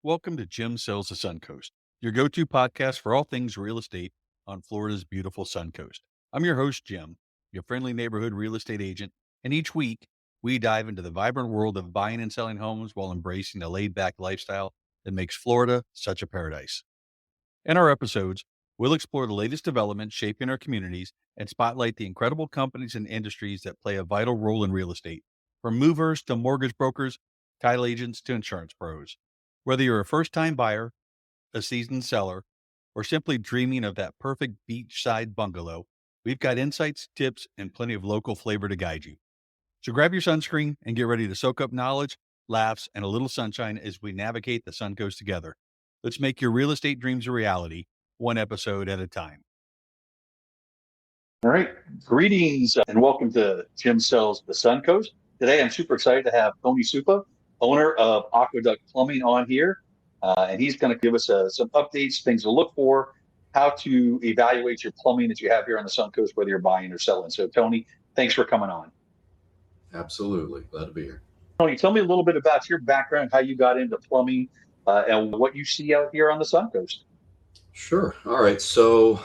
Welcome to Jim Sells the Suncoast, your go-to podcast for all things real estate on Florida's beautiful Suncoast. I'm your host, Jim, your friendly neighborhood real estate agent, and each week we dive into the vibrant world of buying and selling homes while embracing the laid-back lifestyle that makes Florida such a paradise. In our episodes, we'll explore the latest developments shaping our communities and spotlight the incredible companies and industries that play a vital role in real estate, from movers to mortgage brokers, title agents to insurance pros. Whether you're a first-time buyer, a seasoned seller, or simply dreaming of that perfect beachside bungalow, we've got insights, tips, and plenty of local flavor to guide you. So grab your sunscreen and get ready to soak up knowledge, laughs, and a little sunshine as we navigate the Suncoast together. Let's make your real estate dreams a reality, one episode at a time. All right. Greetings and welcome to Jim Sells the Suncoast. Today, I'm super excited to have Tony Suppa, owner of Aqua Duck Plumbing, on here. And he's going to give us some updates, things to look for, how to evaluate your plumbing that you have here on the Suncoast, whether you're buying or selling. So, Tony, thanks for coming on. Absolutely. Glad to be here. Tony, tell me a little bit about your background, how you got into plumbing, and what you see out here on the Suncoast. Sure. All right. So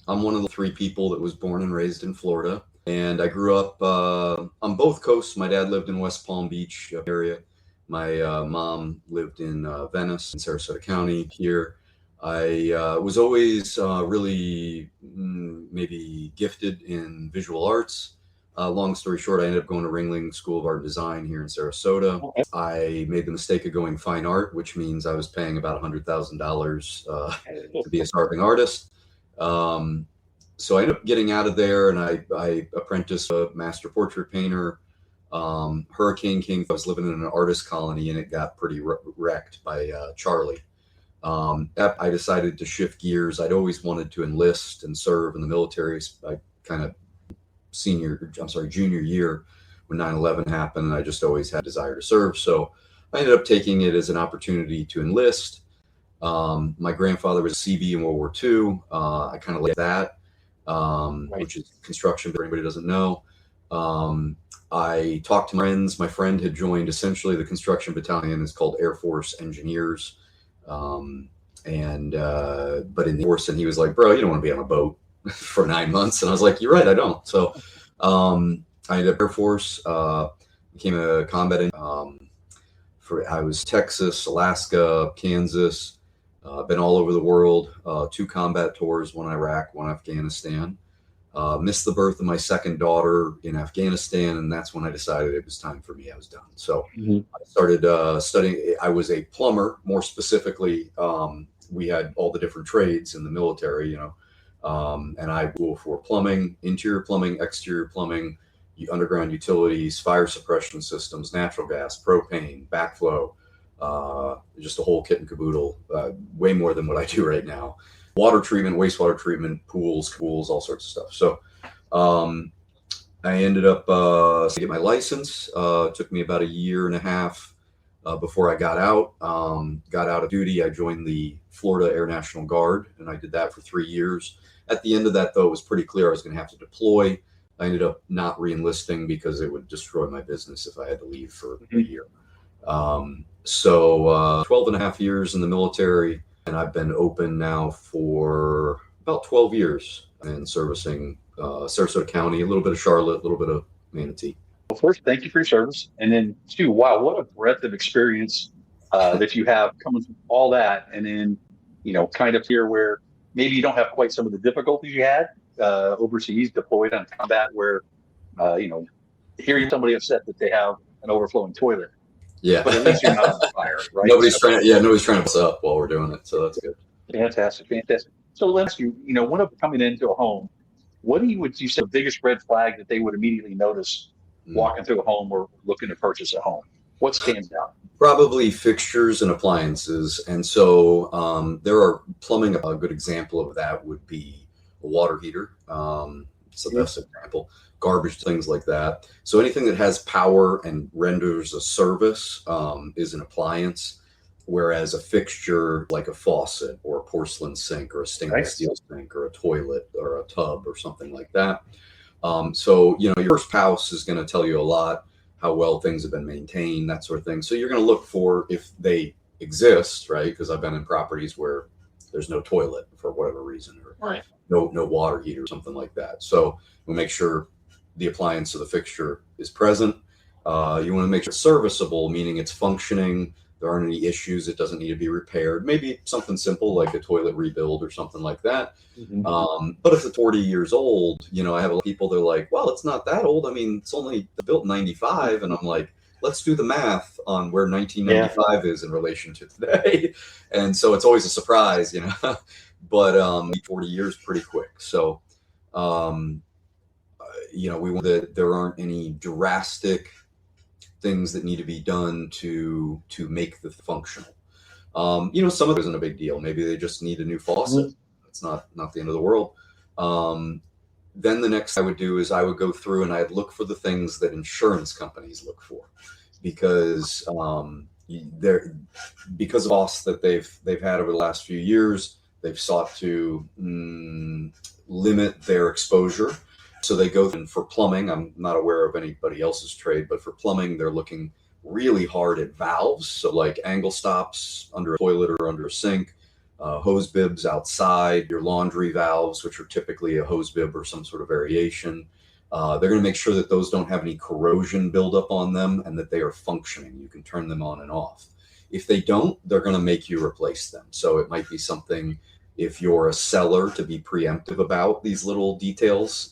I'm one of the three people that was born and raised in Florida. And I grew up on both coasts. My dad lived in West Palm Beach area. My mom lived in Venice in Sarasota County here. I was always really maybe gifted in visual arts. Long story short, I ended up going to Ringling School of Art and Design here in Sarasota. Okay. I made the mistake of going fine art, which means I was paying about $100,000 to be a starving artist. So I ended up getting out of there, and I apprenticed a master portrait painter. Hurricane came. I was living in an artist colony, and it got pretty wrecked by Charlie. I decided to shift gears. I'd always wanted to enlist and serve in the military. I kind of junior year when 9/11 happened, and I just always had a desire to serve. So I ended up taking it as an opportunity to enlist. My grandfather was a CB in World War II. I kind of like that, which is construction, for anybody who doesn't know. I talked to friends. My friend had joined essentially the construction battalion. It's called Air Force Engineers. But in the Force, and he was like, bro, you don't want to be on a boat for 9 months. And I was like, you're right, I don't. So I ended up Air Force, became a combat I was Texas, Alaska, Kansas, been all over the world, 2 combat tours, one Iraq, one Afghanistan. Missed the birth of my second daughter in Afghanistan, and that's when I decided it was time for me. I was done. So I started studying. I was a plumber, more specifically. We had all the different trades in the military, and I go for plumbing, interior plumbing, exterior plumbing, underground utilities, fire suppression systems, natural gas, propane, backflow, just a whole kit and caboodle, way more than what I do right now. Water treatment, wastewater treatment, pools, all sorts of stuff. So I ended up to get my license. Took me about a year and a half before I got out. Got out of duty. I joined the Florida Air National Guard, and I did that for 3 years. At the end of that, though, it was pretty clear I was going to have to deploy. I ended up not re-enlisting because it would destroy my business if I had to leave for a year. So 12 and a half years in the military, and I've been open now for about 12 years and servicing Sarasota County, a little bit of Charlotte, a little bit of Manatee. Well, first, thank you for your service. And then, two, wow, what a breadth of experience that you have coming from all that. And then, kind of here where maybe you don't have quite some of the difficulties you had overseas, deployed on combat, where, hearing somebody upset that they have an overflowing toilet. Yeah. But at least you're not on fire, right? Nobody's trying to piss up while we're doing it. So that's good. Fantastic. So let's ask you, when I'm coming into a home, what would you say the biggest red flag that they would immediately notice walking through a home or looking to purchase a home? What stands out? Probably fixtures and appliances. And so there are plumbing. A good example of that would be a water heater. It's the best example. Garbage, things like that. So anything that has power and renders a service is an appliance, whereas a fixture like a faucet or a porcelain sink or a stainless steel sink or a toilet or a tub or something like that. So, your first house is going to tell you a lot, how well things have been maintained, that sort of thing. So you're going to look for if they exist, right? Because I've been in properties where there's no toilet for whatever reason, or Right. no water heater or something like that. So we make sure the appliance or the fixture is present. You want to make sure it's serviceable, meaning it's functioning. There aren't any issues. It doesn't need to be repaired. Maybe something simple like a toilet rebuild or something like that. But if it's 40 years old, I have a lot of people, they're like, well, it's not that old. I mean, it's only built in 95. And I'm like, let's do the math on where 1995 is in relation to today. And so it's always a surprise, but 40 years pretty quick. So, we want that there aren't any drastic things that need to be done to make the functional. Some of it isn't a big deal. Maybe they just need a new faucet. It's not the end of the world. Then the next I would do is I would go through and I'd look for the things that insurance companies look for, because because of costs that they've had over the last few years, they've sought to limit their exposure. So they go in for plumbing. I'm not aware of anybody else's trade, but for plumbing, they're looking really hard at valves. So like angle stops under a toilet or under a sink, hose bibs outside, your laundry valves, which are typically a hose bib or some sort of variation. They're going to make sure that those don't have any corrosion buildup on them and that they are functioning. You can turn them on and off. If they don't, they're going to make you replace them. So it might be something, if you're a seller, to be preemptive about these little details,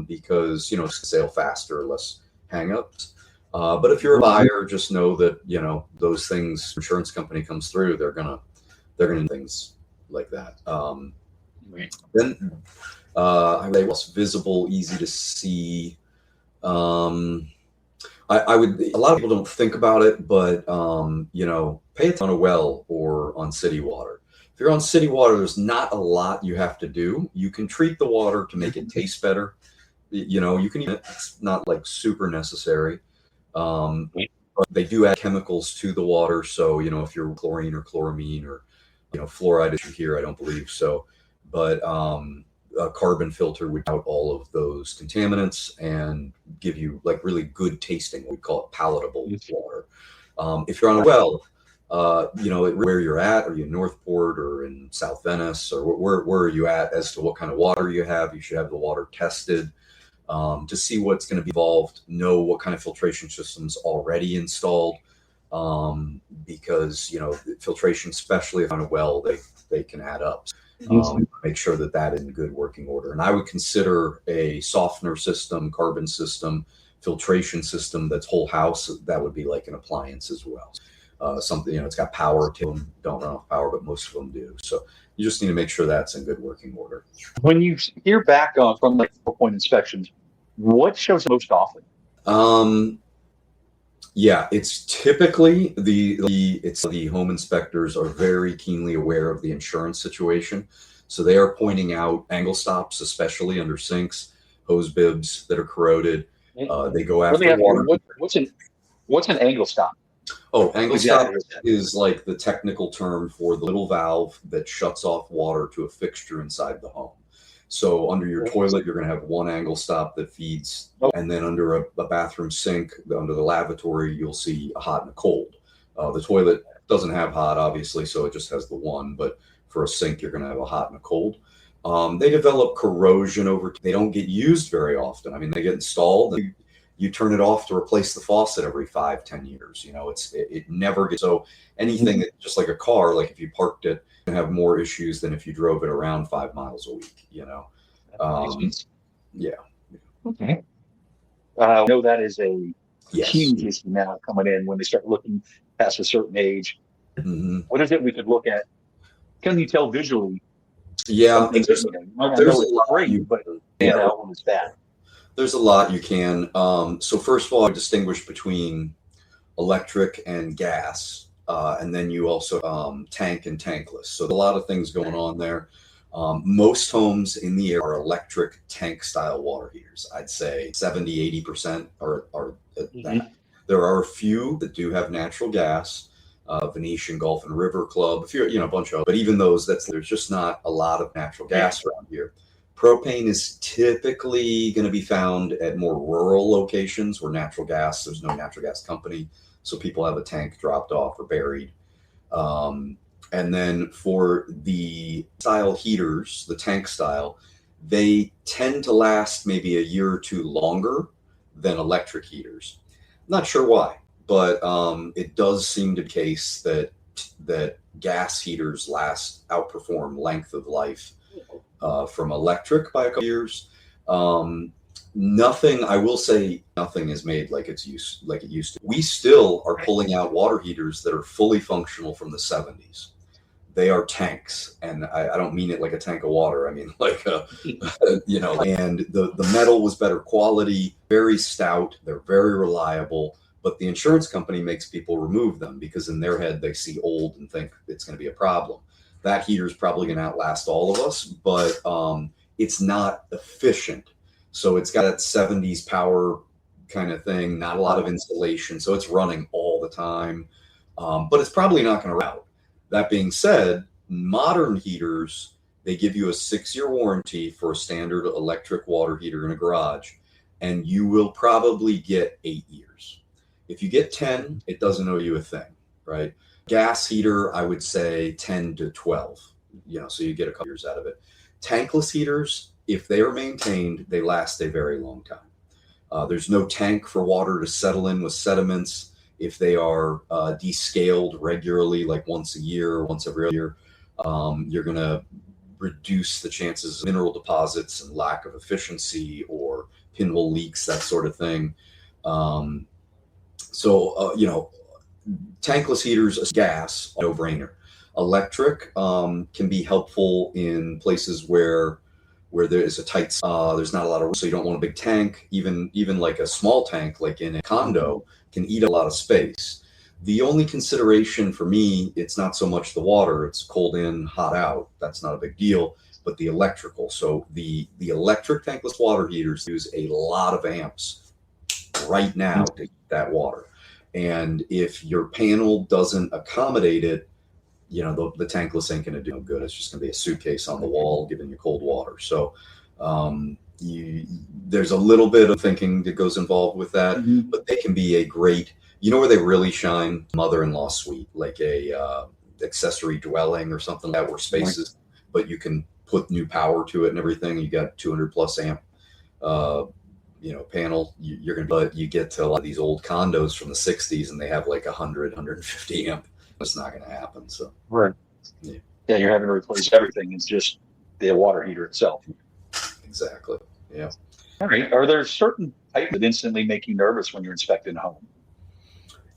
because, it's sale faster, less hangups. But if you're a buyer, just know that, those things, insurance company comes through, they're going to do things like that. Right. Then I would say what's visible, easy to see. I would, a lot of people don't think about it, but, pay attention on a well or on city water. If you're on city water, there's not a lot you have to do. You can treat the water to make it taste better. You can, it's not like super necessary. But they do add chemicals to the water. So, if you're chlorine or chloramine or, fluoride issue here, I don't believe so. But a carbon filter would out all of those contaminants and give you like really good tasting, we call it palatable water. If you're on a well, where you're at, are you in Northport or in South Venice, or where are you at as to what kind of water you have? You should have the water tested to see what's going to be involved, know what kind of filtration systems already installed, because, filtration, especially on a well, they can add up. Make sure that is in good working order. And I would consider a softener system, carbon system, filtration system that's whole house. That would be like an appliance as well. Something, it's got power to them, don't run off power, but most of them do. So you just need to make sure that's in good working order. When you hear back from like 4-point inspections, what shows most often? Yeah, it's typically the home inspectors are very keenly aware of the insurance situation. So they are pointing out angle stops, especially under sinks, hose bibs that are corroded. They go after water. What's an angle stop? Oh, angle stop is like the technical term for the little valve that shuts off water to a fixture inside the home. So under your toilet, you're going to have one angle stop that feeds, and then under a bathroom sink, under the lavatory, you'll see a hot and a cold. The toilet doesn't have hot, obviously, so it just has the one, but for a sink, you're going to have a hot and a cold. They develop corrosion they don't get used very often. I mean, they get installed, and you turn it off to replace the faucet every 5-10 years. It never gets, so anything that, just like a car, like if you parked it, can have more issues than if you drove it around 5 miles a week, Yeah. Okay. I know that is a huge issue now coming in when they start looking past a certain age. Mm-hmm. What is it we could look at? Can you tell visually? Yeah, there's a lot great, but when it's bad. There's a lot you can. So first of all, I distinguish between electric and gas. And then you also tank and tankless. So a lot of things going on there. Most homes in the area are electric tank style water heaters. I'd say 70-80% are that. There are a few that do have natural gas, Venetian, Gulf and River Club, a bunch of, but even those, there's just not a lot of natural gas around here. Propane is typically going to be found at more rural locations where there's no natural gas company. So people have a tank dropped off or buried. And then for the style heaters, the tank style, they tend to last maybe a year or two longer than electric heaters. Not sure why, but it does seem to be the case that gas heaters outperform length of life from electric by a couple years. Nothing, I will say, nothing is made like it used to. We still are pulling out water heaters that are fully functional from the 70s. They are tanks, and I don't mean it like a tank of water. I mean like and the metal was better quality, very stout. They're very reliable, but the insurance company makes people remove them because in their head they see old and think it's going to be a problem. That heater is probably going to outlast all of us, but it's not efficient. So it's got that 70s power kind of thing, not a lot of insulation. So it's running all the time, but it's probably not going to run out. That being said, modern heaters, they give you a 6-year warranty for a standard electric water heater in a garage, and you will probably get 8 years. If you get 10, it doesn't owe you a thing, right? Gas heater, I would say 10 to 12, so you get a couple years out of it. Tankless heaters, if they are maintained, they last a very long time. There's no tank for water to settle in with sediments. If they are descaled regularly, like once a year or once every other year, you're going to reduce the chances of mineral deposits and lack of efficiency or pinhole leaks, that sort of thing. Tankless heaters, gas, no-brainer. Electric can be helpful in places where there is a tight, there's not a lot of room, so you don't want a big tank. Even like a small tank, like in a condo, can eat a lot of space. The only consideration for me, it's not so much the water, it's cold in, hot out. That's not a big deal, but the electrical. So the electric tankless water heaters use a lot of amps right now to heat that water. And if your panel doesn't accommodate it, the tankless ain't going to do no good. It's just going to be a suitcase on the wall giving you cold water. So there's a little bit of thinking that goes involved with that, but they can be a great, where they really shine, mother-in-law suite, like a accessory dwelling or something like that, where spaces, but you can put new power to it and everything. You got 200 plus amp, panel. But you get to a lot of these old condos from the 60s and they have like 100, 150 amp. It's not going to happen. So right, yeah, you're having to replace everything. It's just the water heater itself. Exactly. Yeah. All right. Are there certain pipes that instantly make you nervous when you're inspecting a home?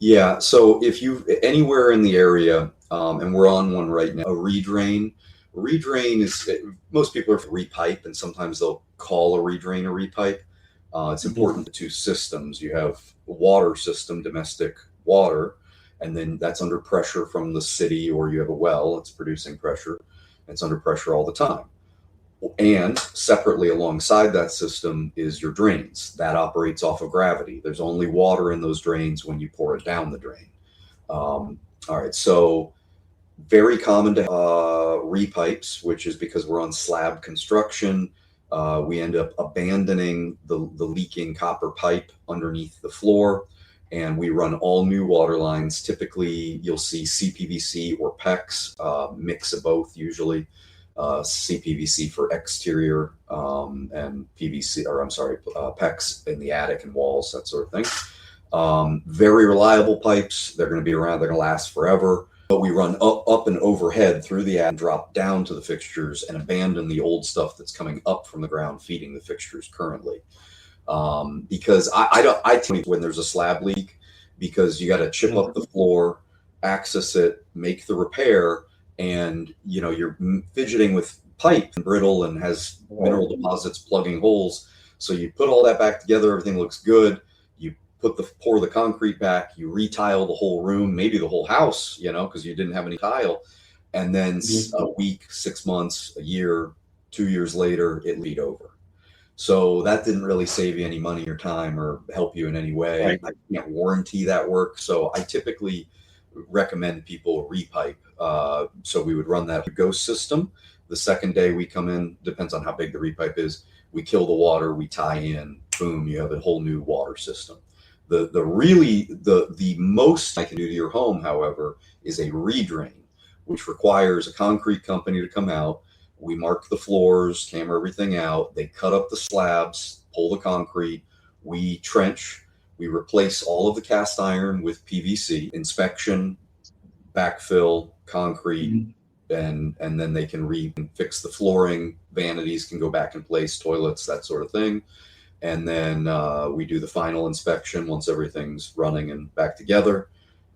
Yeah. So if you anywhere in the area, and we're on one right now, a redrain. Redrain is, most people are for repipe, and sometimes they'll call a redrain a repipe. It's important, the two systems. You have a water system, domestic water, and then that's under pressure from the city, or you have a well, it's producing pressure. It's under pressure all the time. And separately alongside that system is your drains. That operates off of gravity. There's only water in those drains when you pour it down the drain. All right, so very common to repipes, which is because we're on slab construction. We end up abandoning the leaking copper pipe underneath the floor, and we run all new water lines. Typically, you'll see CPVC or PEX, mix of both usually. CPVC for exterior and PEX in the attic and walls, that sort of thing. Very reliable pipes. They're going to be around. They're going to last forever. But we run up and overhead through the attic and drop down to the fixtures and abandon the old stuff that's coming up from the ground, feeding the fixtures currently. Because I tell you when there's a slab leak, because you got to chip up the floor, access it, make the repair, and you're fidgeting with pipe and brittle and has mineral deposits plugging holes. So you put all that back together, everything looks good. You pour the concrete back, you retile the whole room, maybe the whole house, because you didn't have any tile. And then a week, 6 months, a year, 2 years later, it leaked over. So that didn't really save you any money or time or help you in any way. Right. I can't warranty that work. So I typically recommend people repipe. So we would run that ghost system. The second day we come in, depends on how big the repipe is, we kill the water, we tie in, boom, you have a whole new water system. The most I can do to your home, however, is a redrain, which requires a concrete company to come out. We mark the floors, camera everything out. They cut up the slabs, pull the concrete. We trench. We replace all of the cast iron with PVC. Inspection, backfill, concrete, and then they can fix the flooring. Vanities can go back in place, toilets, that sort of thing. And then we do the final inspection once everything's running and back together,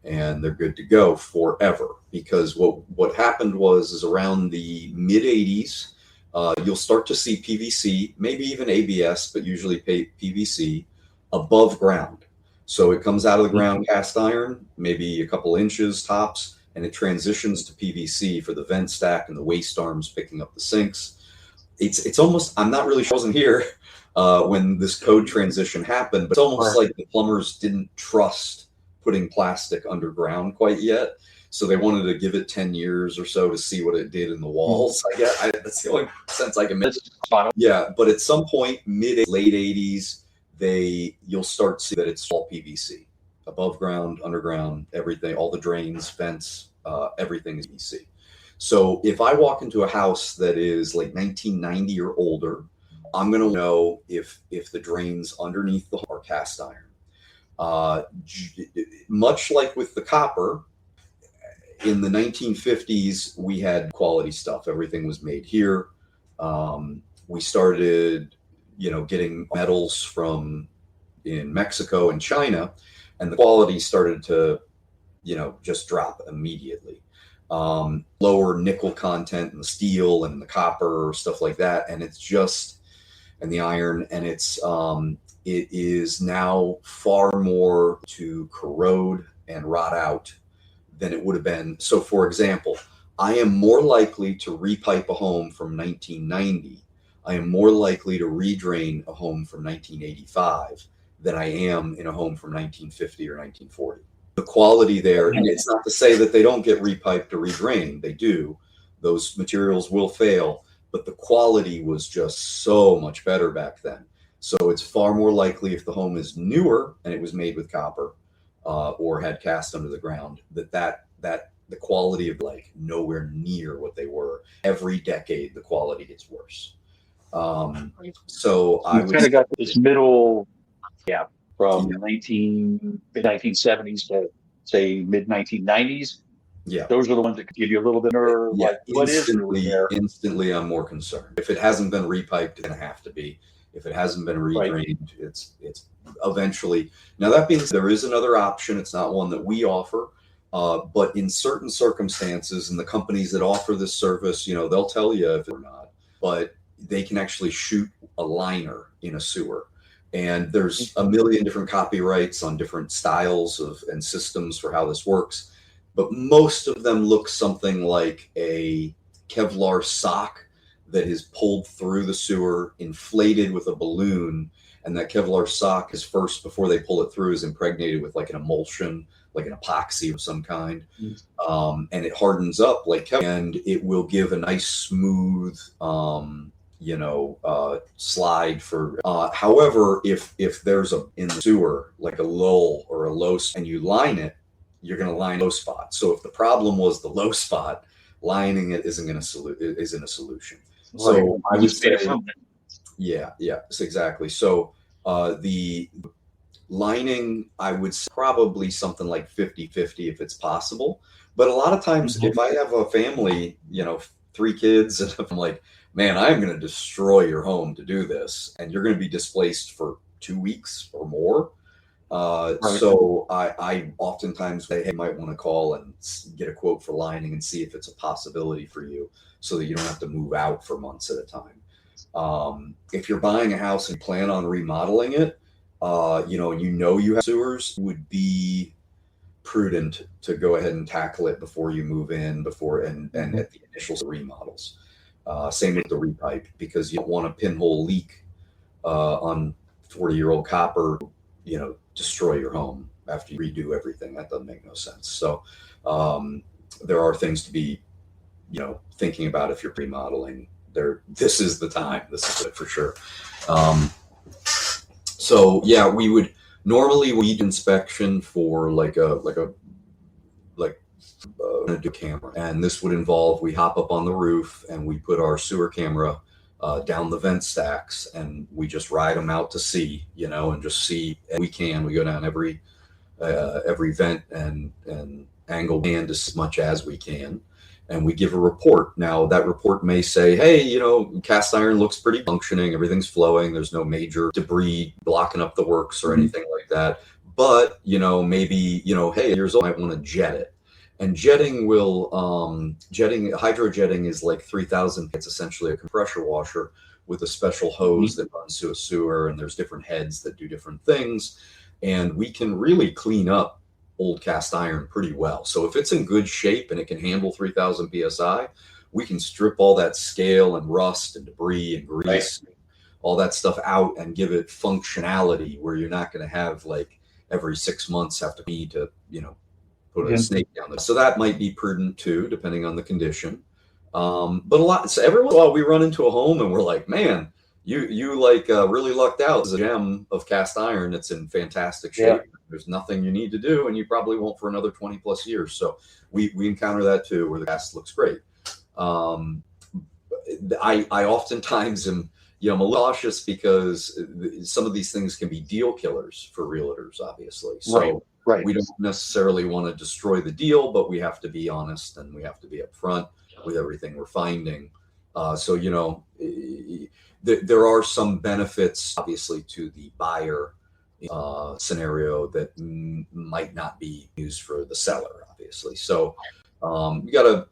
and they're good to go forever. Because what happened is around the mid 80s, you'll start to see PVC, maybe even ABS, but usually PVC above ground. So it comes out of the ground cast iron, maybe a couple inches tops, and it transitions to PVC for the vent stack and the waste arms picking up the sinks. It's almost, I'm not really sure, I wasn't here when this code transition happened, but it's almost like the plumbers didn't trust putting plastic underground quite yet. So they wanted to give it 10 years or so to see what it did in the walls. I guess that's the only sense I can make. Yeah, but at some point, late 80s, you'll start to see that it's all PVC, above ground, underground, everything, all the drains, vents, everything is PVC. So if I walk into a house that is like 1990 or older, I'm going to know if the drains underneath the are cast iron. Much like with the copper, in the 1950s, we had quality stuff. Everything was made here. We started, getting metals from in Mexico and China, and the quality started to, just drop immediately. Lower nickel content in the steel and the copper, stuff like that, and the iron, and it is now far more to corrode and rot out than it would have been. So, for example, I am more likely to repipe a home from 1990. I am more likely to redrain a home from 1985 than I am in a home from 1950 or 1940. The quality there, and it's not to say that they don't get repiped or redrained. They do. Those materials will fail, but the quality was just so much better back then. So it's far more likely, if the home is newer and it was made with copper or had cast under the ground, that the quality of nowhere near what they were. Every decade, the quality gets worse. So I kind of got this middle gap from 1970s to say mid 1990s. Yeah, those are the ones that could give you a little bit of what is really there. Instantly, I'm more concerned. If it hasn't been repiped, it's going to have to be. If it hasn't been redrained, it's eventually. Now that being said, there is another option. It's not one that we offer, but in certain circumstances, and the companies that offer this service, they'll tell you if or not, but they can actually shoot a liner in a sewer. And there's a million different copyrights on different styles and systems for how this works. But most of them look something like a Kevlar sock that is pulled through the sewer, inflated with a balloon. And that Kevlar sock is first, before they pull it through, is impregnated with like an emulsion, like an epoxy of some kind. And it hardens up and it will give a nice smooth, slide for, however, if there's in the sewer, like a lull or a low, and you line it, you're going to line low spot. So if the problem was the low spot, lining it isn't a solution. So I would say, yes, exactly. So the lining, I would say probably something like 50-50 if it's possible. But a lot of times if I have a family, 3 kids, and I'm like, man, I'm going to destroy your home to do this, and you're going to be displaced for 2 weeks or more. So I oftentimes say, hey, you might want to call and get a quote for lining and see if it's a possibility for you, so that you don't have to move out for months at a time. If you're buying a house and plan on remodeling it, and you have sewers, it would be prudent to go ahead and tackle it before you move in, and at the initial remodels. Same with the repipe, because you don't want a pinhole leak on 40-year-old copper, destroy your home after you redo everything. That doesn't make no sense. So there are things to be, thinking about if you're remodeling. This is the time. This is it for sure. So yeah, we would Normally we need inspection for like a camera, and this would involve we hop up on the roof and we put our sewer camera down the vent stacks, and we just ride them out to sea, and just see. And we go down every vent and angle and as much as we can, and we give a report. Now that report may say, hey, cast iron looks pretty functioning, everything's flowing, there's no major debris blocking up the works or anything like that. But maybe hey, years old, I might want to jet it. And jetting hydrojetting is like 3,000. It's essentially a compressor washer with a special hose that runs to a sewer, and there's different heads that do different things. And we can really clean up old cast iron pretty well. So if it's in good shape and it can handle 3,000 PSI, we can strip all that scale and rust and debris and grease, all that stuff out, and give it functionality where you're not going to have like every 6 months have to put a snake down there. So that might be prudent too, depending on the condition. But every once in a while we run into a home and we're like, man, you really lucked out. It's a gem of cast iron. It's in fantastic shape. Yeah. There's nothing you need to do, and you probably won't for another 20 plus years. So we encounter that too, where the cast looks great. I oftentimes am, I'm a little cautious because some of these things can be deal killers for realtors, obviously. So right. We don't necessarily want to destroy the deal, but we have to be honest and we have to be upfront with everything we're finding. There are some benefits, obviously, to the buyer scenario that might not be used for the seller, obviously. So you got to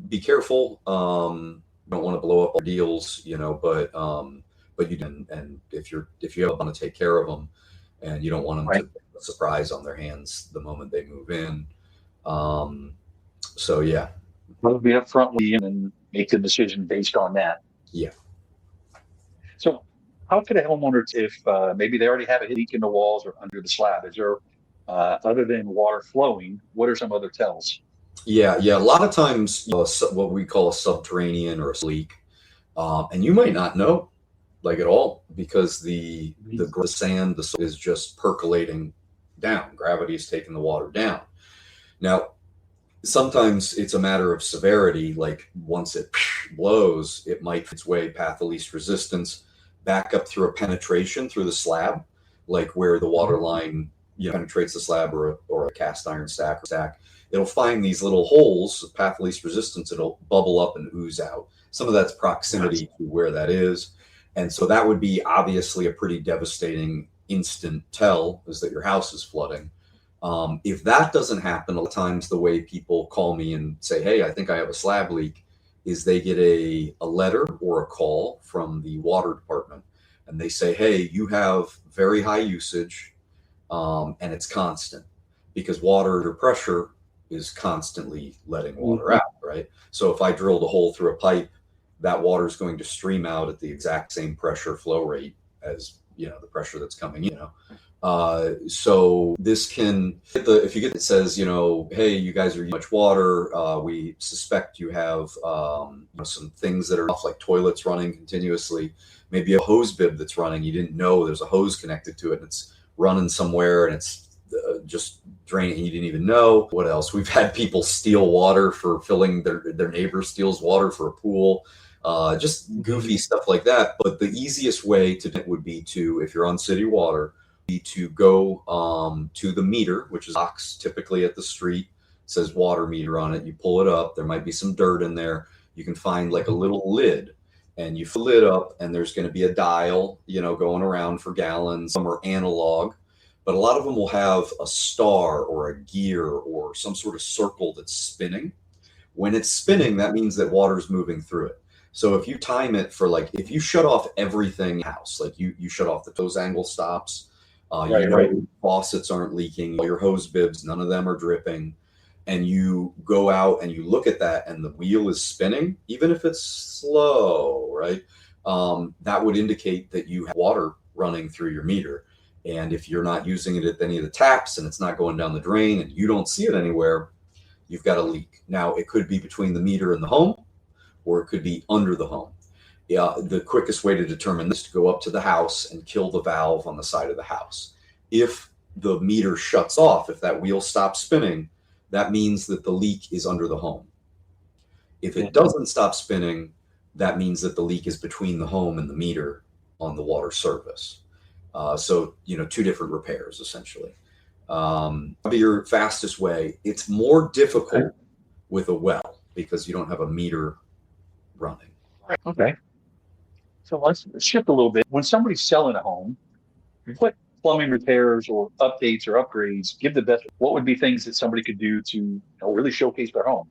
be careful. You don't want to blow up our deals, but you can. And if you want to take care of them, and you don't want them to have a surprise on their hands the moment they move in. So yeah, we'll be upfront and make the decision based on that. Yeah. So how could a homeowner, if maybe they already have a leak in the walls or under the slab, is there, other than water flowing, what are some other tells? Yeah. A lot of times, what we call a subterranean or a leak, and you might not know, like at all, because the sand, the soil is just percolating down. Gravity is taking the water down. Now, sometimes it's a matter of severity. Like once it blows, it might its way path of least resistance back up through a penetration through the slab, like where the water line penetrates the slab or a cast iron stack. It'll find these little holes, path of least resistance. It'll bubble up and ooze out. Some of that's proximity to where that is. And so that would be obviously a pretty devastating instant tell, is that your house is flooding. If that doesn't happen, a lot of times the way people call me and say, hey, I think I have a slab leak, is they get a letter or a call from the water department. And they say, hey, you have very high usage and it's constant, because water under pressure is constantly letting water out, right? So if I drilled a hole through a pipe, that water is going to stream out at the exact same pressure flow rate as the pressure that's coming in. So this can, if you get it says, hey, you guys are using much water. We suspect you have some things that are off, like toilets running continuously. Maybe a hose bib that's running. You didn't know there's a hose connected to it, and it's running somewhere, and it's just draining. You didn't even know. What else? We've had people steal water for filling their neighbor steals water for a pool. Just goofy stuff like that. But the easiest way to do it would be to, if you're on city water, to go to the meter, which is a box typically at the street. It says water meter on it. You pull it up. There might be some dirt in there. You can find like a little lid, and you fill it up, and there's going to be a dial, going around for gallons. Some are analog, but a lot of them will have a star or a gear or some sort of circle that's spinning. When it's spinning, that means that water's moving through it. So if you time it for if you shut off everything in the house, like you shut off the hose angle stops, faucets aren't leaking, your hose bibs, none of them are dripping, and you go out and you look at that and the wheel is spinning, even if it's slow, right? That would indicate that you have water running through your meter. And if you're not using it at any of the taps and it's not going down the drain and you don't see it anywhere, you've got a leak. Now, it could be between the meter and the home, or it could be under the home. Yeah, the quickest way to determine this is to go up to the house and kill the valve on the side of the house. If the meter shuts off, if that wheel stops spinning, that means that the leak is under the home. If it doesn't stop spinning, that means that the leak is between the home and the meter on the water service. So, two different repairs, essentially. Be your fastest way. It's more difficult with a well because you don't have a meter running. Okay. So let's shift a little bit. When somebody's selling a home, what plumbing repairs or updates or upgrades give the best? What would be things that somebody could do to really showcase their home?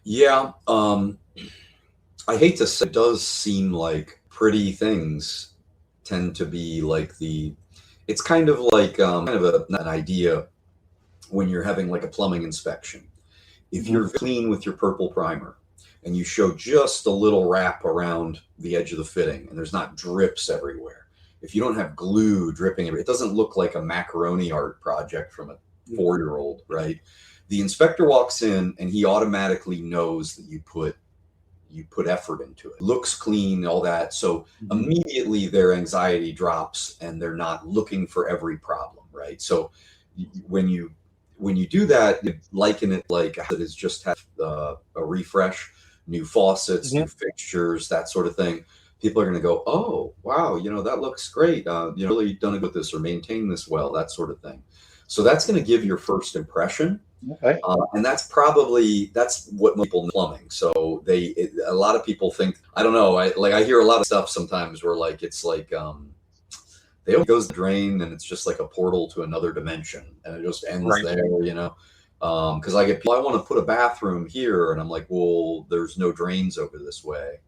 Yeah. I hate to say, it does seem like pretty things tend to be like it's kind of like an idea when you're having like a plumbing inspection. If you're clean with your purple primer and you show just a little wrap around the edge of the fitting and there's not drips everywhere, if you don't have glue dripping, it doesn't look like a macaroni art project from a 4-year-old, right? The inspector walks in and he automatically knows that you put effort into it. Looks clean, all that. So immediately their anxiety drops and they're not looking for every problem, right? So when you do that, you liken it like it is just have a refresh, new faucets, new fixtures, that sort of thing. People are going to go, oh, wow, that looks great. Really done it with this or maintain this well, that sort of thing. So that's going to give your first impression. Okay. And that's what people know plumbing. So a lot of people think, I don't know, I hear a lot of stuff sometimes where it's like they only goes the drain and it's just like a portal to another dimension and it just ends there, because I get people, I want to put a bathroom here and I'm like, well, there's no drains over this way,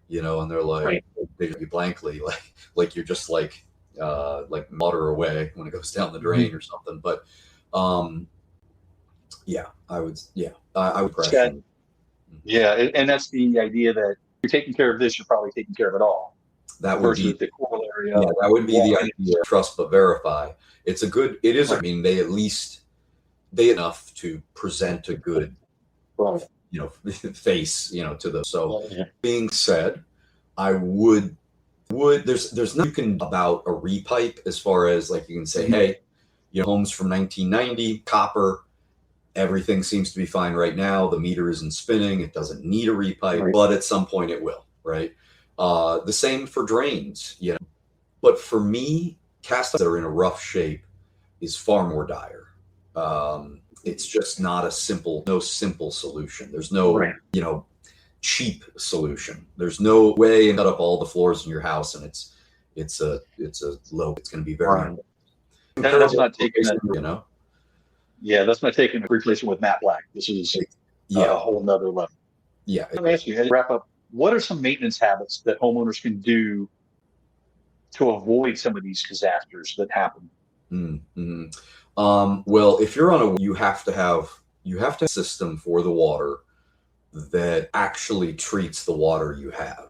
and they're like, they look at you blankly, like you're just like water away when it goes down the drain or something. But I would question. Yeah, and that's the idea that you're taking care of this, you're probably taking care of it all. That would be the corollary. Yeah, that would be the idea. Trust but verify. I mean, they at least enough to present a good, face, to them. So, being said, I would there's nothing you can about a repipe as far as you can say, hey, home's from 1990, copper. Everything seems to be fine right now. The meter isn't spinning. It doesn't need a repipe, but at some point it will, right? The same for drains, But for me, cast that are in a rough shape is far more dire. It's just not no simple solution. There's no, cheap solution. There's no way to cut up all the floors in your house and it's going to be very. That's not taking that, Yeah, that's not taking a replacement with matte black. This is a whole nother level. Yeah. Let me ask you, to wrap up, what are some maintenance habits that homeowners can do to avoid some of these disasters that happen? Well, if you're you have to have a system for the water that actually treats the water you have.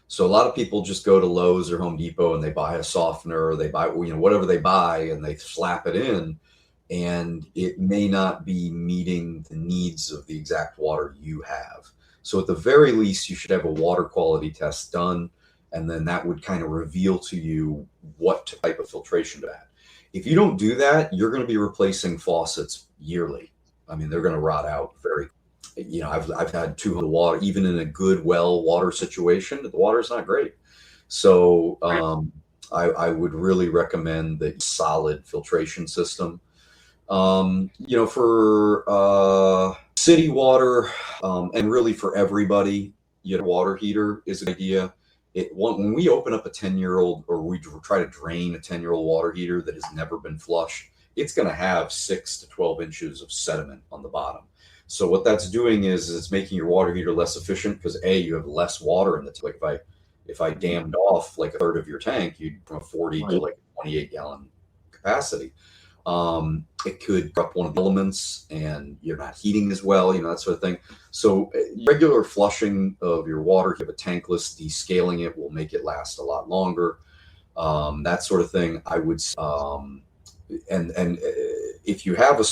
So a lot of people just go to Lowe's or Home Depot and they buy a softener, or they buy, whatever they buy and they slap it in, and it may not be meeting the needs of the exact water you have. So at the very least, you should have a water quality test done, and then that would kind of reveal to you what type of filtration to add. If you don't do that, you're going to be replacing faucets yearly. I mean, they're going to rot out very. I've had the water, even in a good well water situation, the water's not great. So I would really recommend the solid filtration system. For city water, and really for everybody, water heater is an idea. When we open up a 10-year-old, or we try to drain a 10-year-old water heater that has never been flushed, it's going to have 6 to 12 inches of sediment on the bottom. So what that's doing is it's making your water heater less efficient because you have less water in the tank. If I dammed off a third of your tank, you'd from a 40 to 28 gallon capacity. It could corrupt one of the elements and you're not heating as well, that sort of thing. So regular flushing of your water, if you have a tankless, descaling it will make it last a lot longer. That sort of thing. I would, and if you have a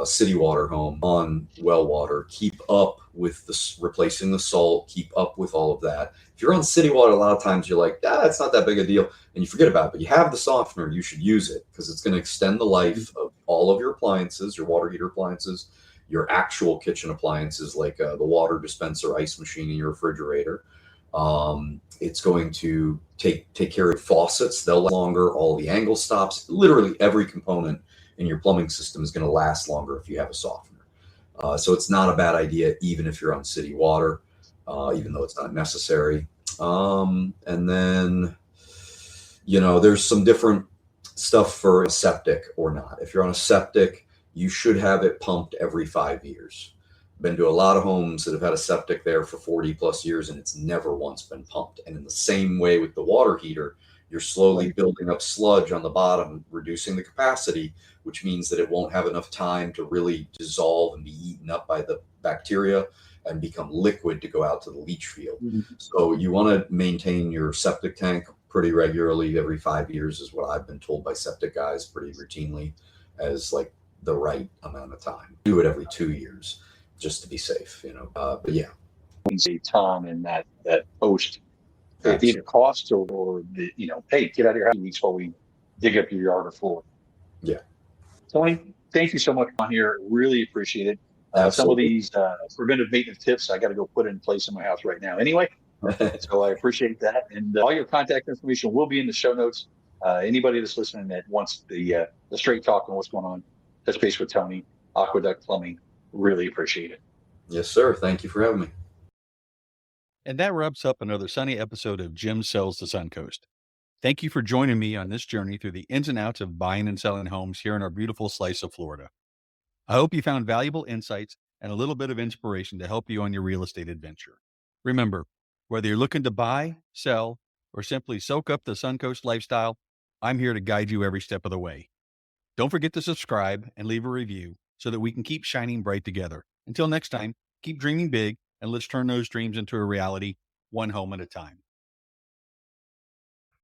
city water home on well water, keep up with replacing the salt, keep up with all of that. If you're on city water, a lot of times you're like, it's not that big a deal, and you forget about it. But you have the softener, you should use it because it's going to extend the life of all of your appliances, your water heater appliances, your actual kitchen appliances like the water dispenser, ice machine in your refrigerator. It's going to take care of faucets. They'll last longer. All the angle stops, literally every component in your plumbing system is going to last longer if you have a softener. So it's not a bad idea, even if you're on city water, even though it's not necessary. And then, there's some different stuff for a septic or not. If you're on a septic, you should have it pumped every 5 years. Been to a lot of homes that have had a septic there for 40 plus years and it's never once been pumped. And in the same way with the water heater, you're slowly building up sludge on the bottom, reducing the capacity, which means that it won't have enough time to really dissolve and be eaten up by the bacteria and become liquid to go out to the leach field. Mm-hmm. So you want to maintain your septic tank pretty regularly. Every 5 years is what I've been told by septic guys pretty routinely as like the right amount of time. Do it every 2 years just to be safe, but yeah. Save time in that post. It either costs or hey, get out of your house weeks while we dig up your yard or floor. Yeah. Tony, thank you so much on here. Really appreciate it. Some of these preventive maintenance tips I got to go put in place in my house right now. Anyway, so I appreciate that. And all your contact information will be in the show notes. Anybody that's listening that wants the straight talk on what's going on, touch base with Tony, Aqua Duck Plumbing. Really appreciate it. Yes, sir. Thank you for having me. And that wraps up another sunny episode of Jim Sells the Suncoast. Thank you for joining me on this journey through the ins and outs of buying and selling homes here in our beautiful slice of Florida. I hope you found valuable insights and a little bit of inspiration to help you on your real estate adventure. Remember, whether you're looking to buy, sell, or simply soak up the Suncoast lifestyle, I'm here to guide you every step of the way. Don't forget to subscribe and leave a review so that we can keep shining bright together. Until next time, keep dreaming big and let's turn those dreams into a reality, one home at a time.